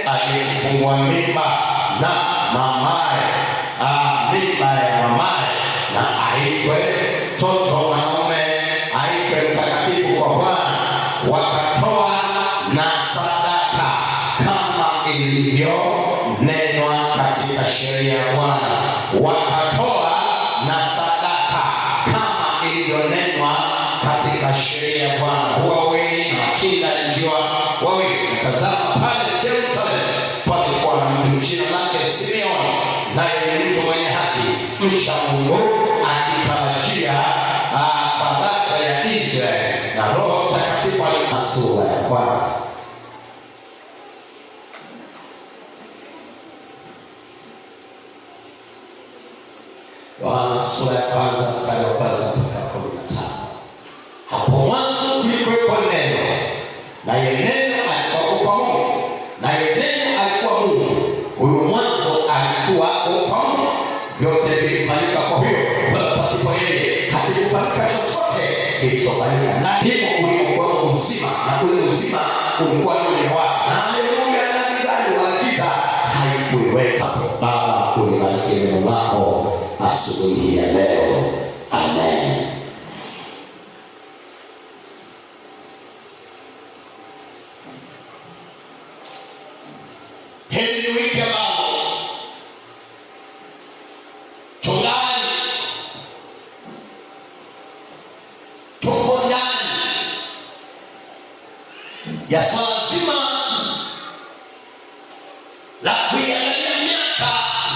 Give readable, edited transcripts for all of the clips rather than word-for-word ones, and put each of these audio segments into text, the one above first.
aliyefungwa mimba na mamaye, mimba ya mamaye, na aitwe mtoto mwanaume, aitwe mtakatifu kwa Bwana. Wakatoa na sadaka kama ilivyonenwa katika sheria ya Bwana. Wakatoa na sadaka kama ilivyonenwa katika sheria ya Bwana. Wawili na kila njiwa wawili. Tazama pale Yerusalemu palikuwa na mtu jina lake Simeoni, naye ni mtu mwenye haki, mcha Mungu, akitarajia faraja ya Israeli, na Roho Mtakatifu alikuwa. Sura ya kwanza. Yohana sura ya kwanza mstari wa kwanza mpaka 15. Hapo mwanzo kulikuwepo neno, naye neno alikuwa kwa Mungu, naye neno alikuwa Mungu. Huyo mwanzo alikuwa kwa Mungu. Vyote vilifanyika kwa huyo, wala pasipo yeye hakikufanyika chochote kilichofanyika. Na ndipo ulikuwa uzima, na ule uzima ulikuwa nuru ya watu, na nuru ya gizani, wala giza haikuliweza. Baba, ulibariki neno lako asubuhi ya leo. Amen. Hili ni wiki ambapo tuko ndani ya swala zima la kuiangalia miaka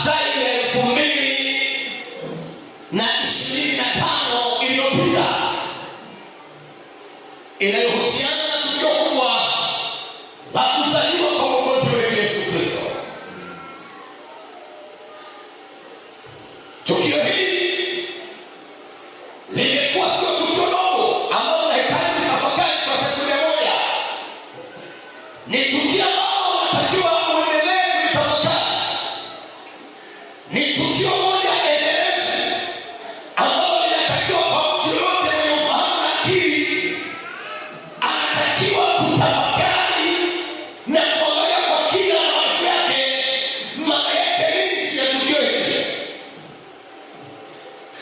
zaidi ya 2025 iliyopita, inayohusiana na tukio kubwa la kuzaliwa kwa Mwokozi wetu Yesu Kristo. Tukio hili limekuwa sio tukio dogo ambalo linahitaji kutafakari kwa sekunde moja. Ni tukio ambalo unatakiwa uendelee kutafakari. Ni tukio moja endelevu ambalo linatakiwa kwa mtu yote mwenye ufahamu na akili, anatakiwa kutafakari na kuangalia kwa kina na maisha yake, maana yake nini ya tukio hili.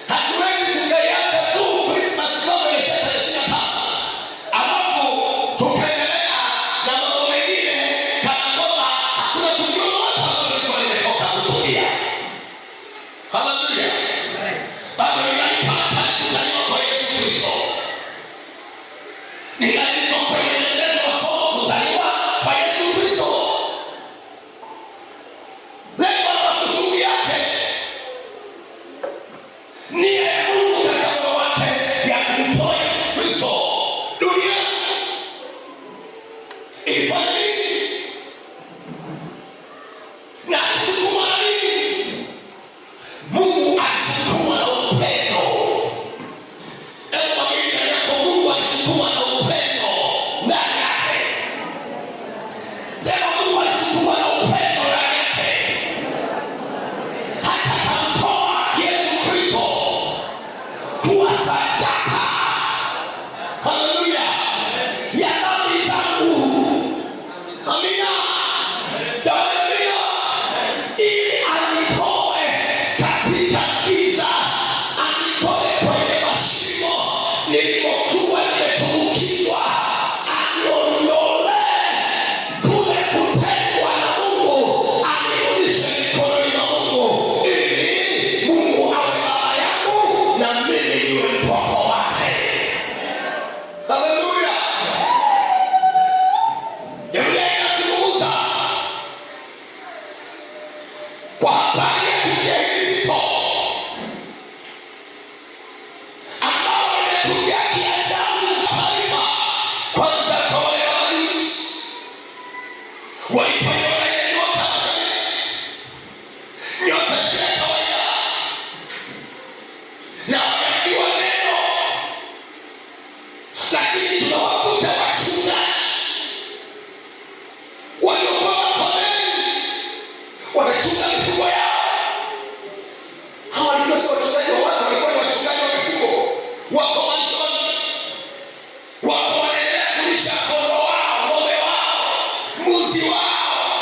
Hatuwezi tukaiacha tu Christmas kama ni tarehe 25 alafu tukaendelea na mambo mengine kana kwamba hakuna tukio lolote ambalo lilikuwa limetoka kutokea. Haleluya. Bado ninalipata kuzaliwa kwa Yesu Kristo. Ninalipata kwa endelezo wa somo kuzaliwa kwa Yesu Kristo. Lengo la kusudi yake ni ya Mungu katika moyo wake ya kumtoa Yesu Kristo duniani. Ilifanya nini? Na alisukuma na nini? Mungu alisukuma na upendo. Ewa mimi yako Mungu alisukuma na upendo ndani yake. Sema Mungu alisukuma na upendo ndani yake. Hata akamtoa Yesu Kristo kuwa sadaka. Haleluya. Ya dhambi zangu. Amina. Haleluya. Ili anitoe katika giza, anitoe kwenye mashimo nilipokuwa nimetumbukizwa, aniondole kule kutengwa na Mungu, anirudishe mikononi mwa Mungu, ili Mungu awe baba yangu na mimi niwe mtoto wake. Haleluya. Biblia inazungumza kwa habari ya tukio hili zito ambalo limekuja kiajabu hapa. Kwanza kwa wale Warusi walipoiona ile nyota mashariki, nyota zile kawaida, na wakaambiwa neno, lakini tunawakuta wachungaji waliokuwa makoleni wanachunga mifugo yao. Hawa walikuwa sio wachungaji wa watu, walikuwa ni wachungaji wa mifugo. Wako malishoni, wako wanaendelea kulisha kondoo wao, ng'ombe wao, mbuzi wao,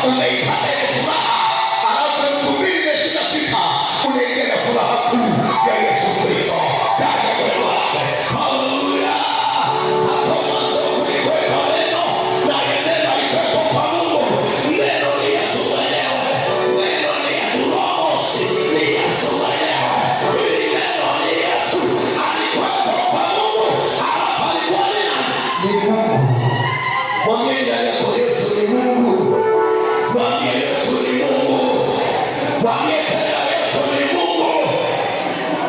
unaipata ile furaha. Alafu 2026 unaingia na furaha kuu ya Yesu Kristo ndani ya moyo wako. Haleluya. Hapo mwanzo kulikuwa neno, na neno lilikuwa kwa Mungu. Neno ni Yesu mwenyewe. Neno ni Yesu Roho, ni Yesu mwenyewe. Hili neno ni Yesu. Alikuwa kwa Mungu. Alafu alikuwa ni nani? Ni Mungu. Mwambie ndani yako, Yesu ni Mungu. Mwambie Yesu ni Mungu. Mwambie tena, Yesu ni Mungu.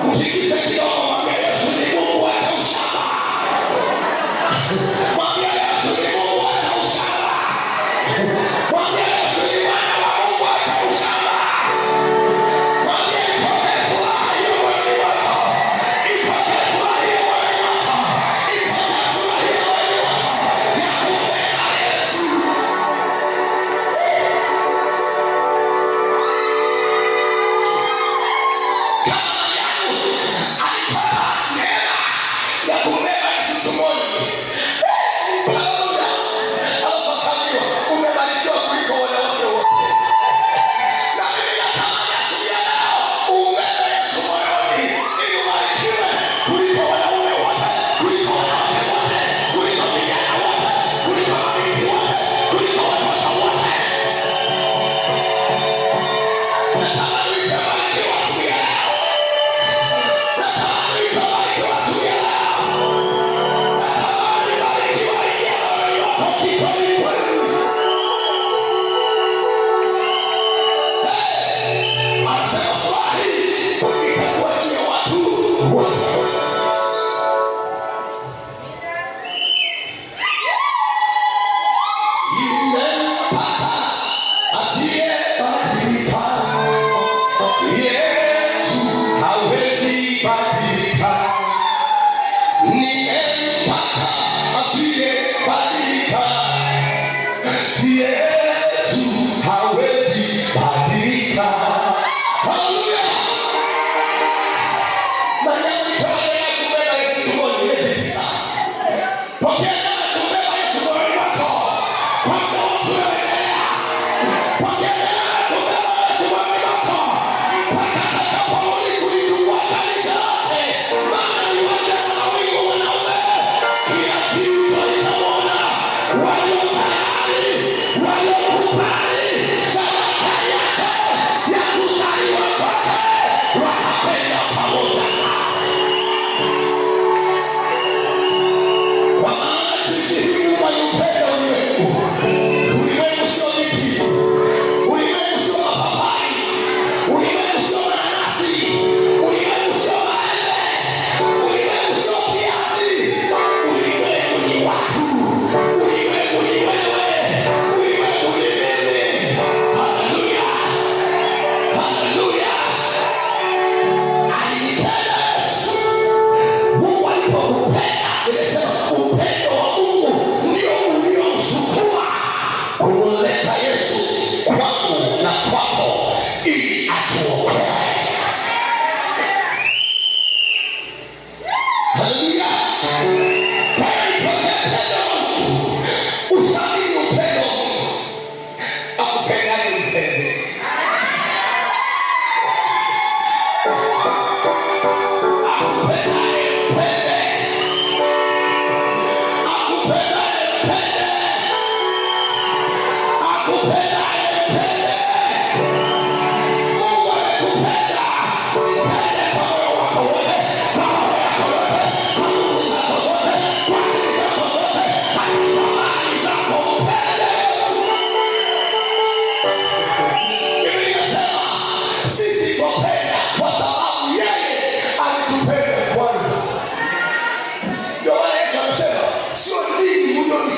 Mtikise kidogo, mwambie Yesu ni Mungu, acha ushamba. Mwambie Yesu ni Mungu, acha ushamba. Mwambie Yesu ni Mwana wa Mungu, acha ushamba. Mwambie ipokee furaha hiyo moyoni mwako. Ipokee furaha hiyo moyoni mwako. Ipokee furaha hiyo moyoni mwako. Ya kumpenda Yesu.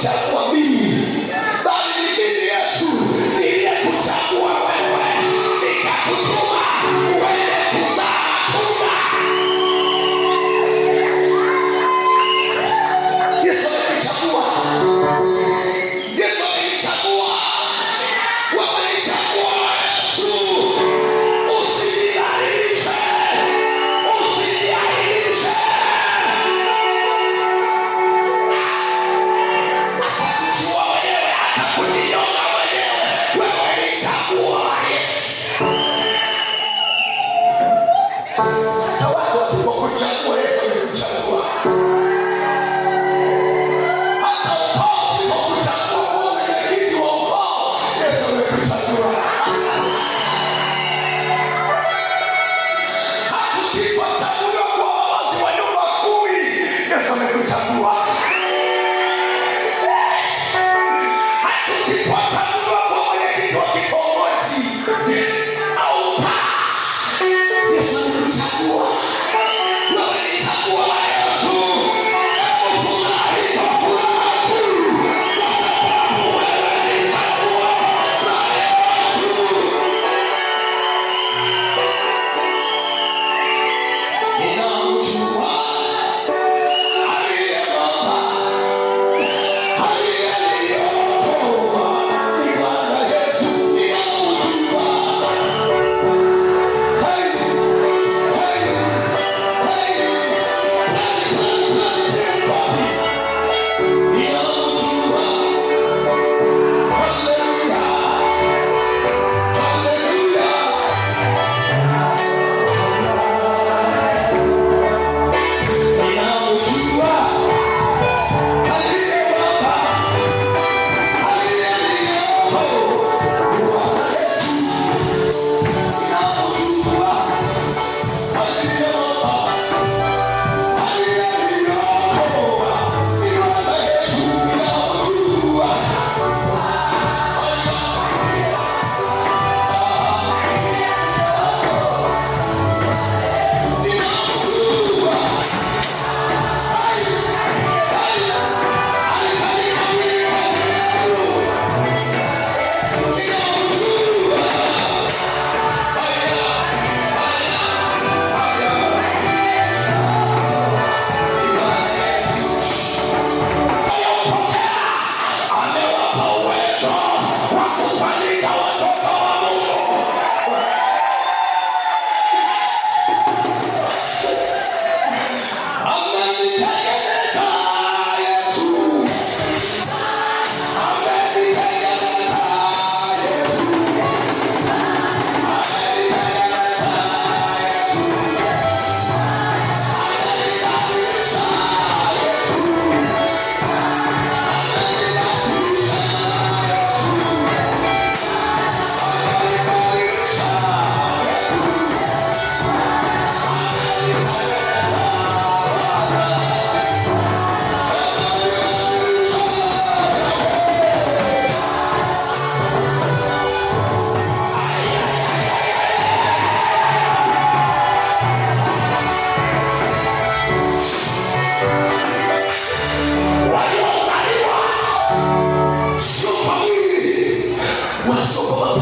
Cha kuamini, bali ni Yesu niliyekuchagua.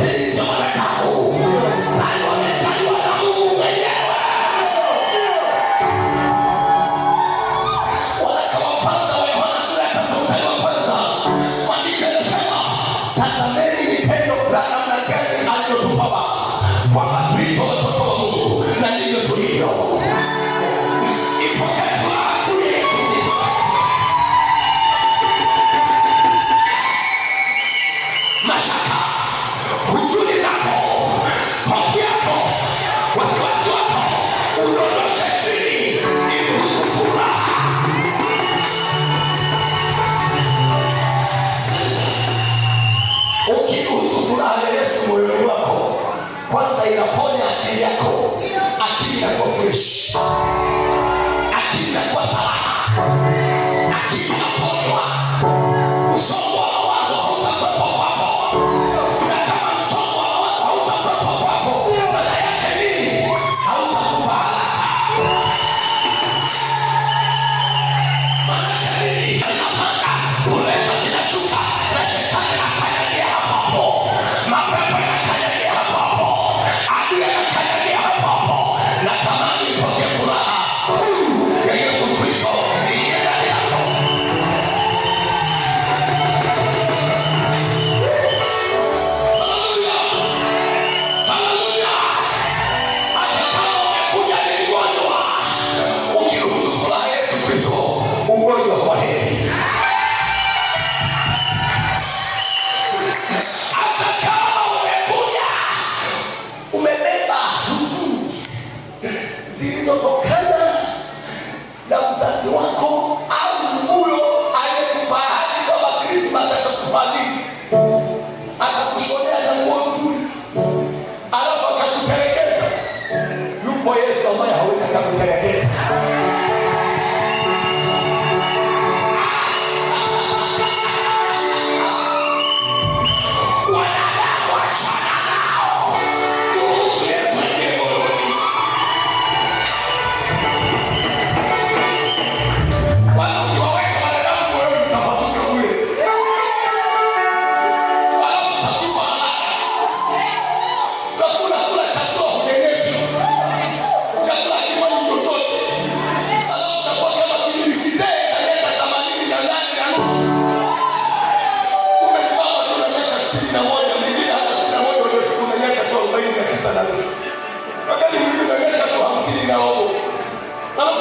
mapenzi ya wanadamu, bali wamezaliwa na Mungu mwenyewe. Waraka wa kwanza wa Yohana sura ya 3 mstari wa kwanza, maandiko yanasema, tazameni ni pendo la namna gani alilotupa Baba, kwamba tuitwe watoto wa Mungu, na ndivyo tulivyo. Mashaka, huzuni zako, hofu yako, wasiwasi wako, udondoshe chini, iruhusu furaha. Ukiruhusu furaha ya Yesu moyoni wako, kwanza inaponya akili yako, akili yako fresh, akili yako salama, akili inaponywa. Msongo wa mawazo hautakuwepo kwako, na kama msongo wa mawazo hautakuwepo kwako, maana yake nini? Hautakufa haraka. Maana yake nini? Zinapanda, uleso zinashuka, na shetani anakanyagia hapo hapo, mapepo yanakanyagia hapo hapo, adui anakanyagia hapo hapo. Na tamani ipokee furaha ya Yesu Kristo iliyo ndani yako. Haleluya, haleluya. Hata kama umekuja ni mgonjwa, ukiruhusu furaha ya Yesu Kristo, ugonjwa kwa heri. Hata kama umekuja umebeba huzuni zilizotokana na mzazi wako au huyo aliyekupa ahadi kwamba Krismasi atakufadhili, akakushonea na nguo nzuri, alafu akakutelekeza. Yupo Yesu ambaye hawezi akakutelekeza. Wanadamu washana nao, ruhusu Yesu aingie moyoni. Ukiwaweka wanadamu moyoni, utapasuka bure. Alafu utakufa haraka. Utakula chakula hunenepi, chakula hakifanyi chochote. Alafu utakuwa kama kijiji kizee cha miaka 80 na 8 na nusu. Umepanga tu na miaka 61, mwingine hata 61 ndio kuna miaka 49 na nusu. Wakati mwingine una miaka 50 na robo. Alafu